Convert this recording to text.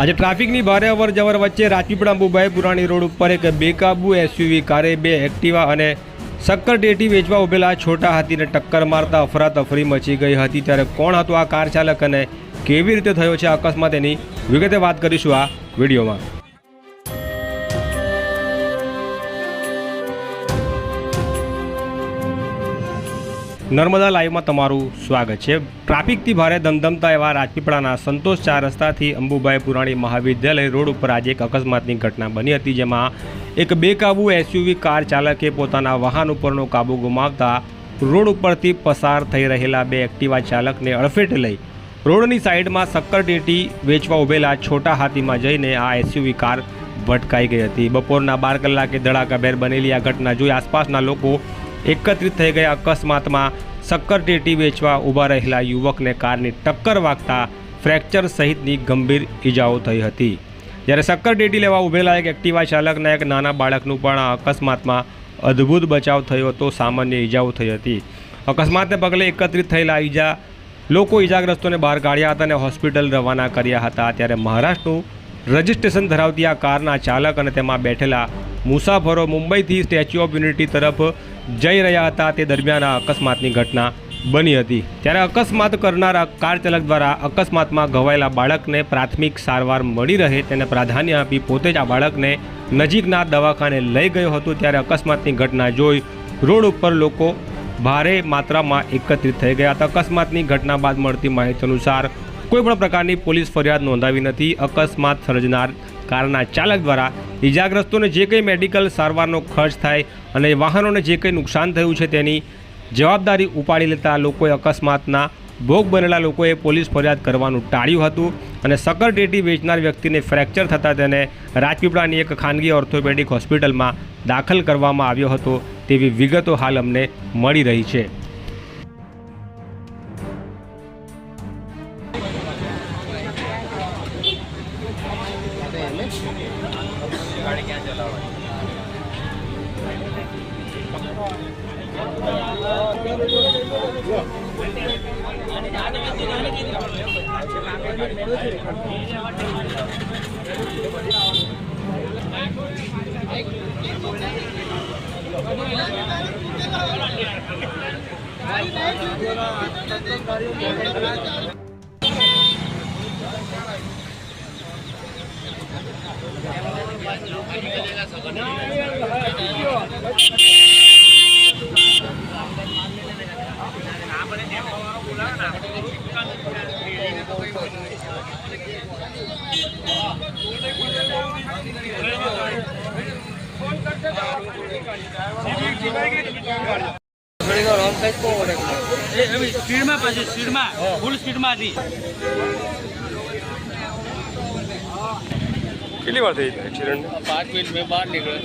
આજે ટ્રાફિકની ભારે અવર જવર વચ્ચે રાજપીપળા અંબુભાઈ પુરાણી રોડ ઉપર એક બેકાબુ એસયુવી કારે બે એક્ટિવા અને શક્કર ટેટી વેચવા ઉભેલા છોટા હાથીને ટક્કર મારતા અફરાતફરી મચી ગઈ હતી। ત્યારે કોણ હતો આ કાર ચાલક અને કેવી રીતે થયો છે અકસ્માત, એની વિગતે વાત કરીશું આ વિડીયોમાં। નર્મદા લાઈવમાં તમારું સ્વાગત છે। ટ્રાફિકથી ભારે ધમધમતા એવા રાજપીપળાના સંતોષ 4 રસ્તાથી અંબુભાઈ પુરાણી મહાવિદ્યાલય રોડ ઉપર આજે એક અકસ્માતની ઘટના બની હતી, જેમાં એક બેકાબુ એસયુવી કાર ચાલકે પોતાના વાહન ઉપરનો કાબુ ગુમાવતા રોડ ઉપરથી પસાર થઈ રહેલા બે એક્ટિવા ચાલકને અડફેટે લઈ રોડની સાઈડમાં શક્કર ટેટી વેચવા ઉભેલા છોટા હાથીમાં જઈને આ એસયુવી કાર ભટકાઈ ગઈ હતી। બપોરના 12 કલાકે ધડાકાભેર બનેલી આ ઘટના જોઈ આસપાસના લોકો એકત્રિત થઈ ગયા। અકસ્માતમાં શક્કર ટેટી વેચવા ઊભા રહેલા યુવકને કારની ટક્કર વાગતા ફ્રેક્ચર સહિતની ગંભીર ઈજાઓ થઈ હતી, જ્યારે શક્કર ટેટી લેવા ઊભેલા એક એક્ટિવા ચાલકના એક નાના બાળકનું પણ આ અકસ્માતમાં અદ્ભુત બચાવ થયો હતો, સામાન્ય ઈજાઓ થઈ હતી। અકસ્માતને પગલે એકત્રિત થયેલા લોકો ઈજાગ્રસ્તોને બહાર કાઢ્યા હતા અને હોસ્પિટલ રવાના કર્યા હતા। ત્યારે મહારાષ્ટ્રનું રજિસ્ટ્રેશન ધરાવતી આ કારના ચાલક અને તેમાં બેઠેલા મુસાફરો મુંબઈથી સ્ટેચ્યુ ઓફ યુનિટી તરફ જઈ રહ્યા હતા, તે દરમિયાન આ અકસ્માતની ઘટના બની હતી। ત્યારે અકસ્માત કરનાર કાર ચાલક દ્વારા અકસ્માતમાં ઘવાયેલા બાળકને પ્રાથમિક સારવાર મળી રહે તેને પ્રાધાન્ય આપી પોતે જ આ બાળકને નજીકના દવાખાને લઈ ગયો હતો। ત્યારે અકસ્માતની ઘટના જોઈ રોડ ઉપર લોકો ભારે માત્રામાં એકત્રિત થઈ ગયા હતા। અકસ્માતની ઘટના બાદ મળતી માહિતી અનુસાર કોઈપણ પ્રકારની પોલીસ ફરિયાદ નોંધાવી નથી। અકસ્માત સર્જનાર કારના ચાલક દ્વારા ઈજાગ્રસ્તોને જે કંઈ મેડિકલ સારવારનો ખર્ચ થાય અને વાહનોને જે કંઈ નુકસાન થયું છે તેની જવાબદારી ઉપાડી લેતા લોકોએ અકસ્માતના ભોગ બનેલા લોકોએ પોલીસ ફરિયાદ કરવાનું ટાળ્યું હતું અને શક્કર ટેટી વેચનાર વ્યક્તિને ફ્રેક્ચર થતાં તેને રાજપીપળાની એક ખાનગી ઓર્થોપેડિક હોસ્પિટલમાં દાખલ કરવામાં આવ્યો હતો તેવી વિગતો હાલ અમને મળી રહી છે। કેટલી વાર થઈ એક્સિડન્ટ? 5 મિનિટ મેં બહાર નીકળ્યો.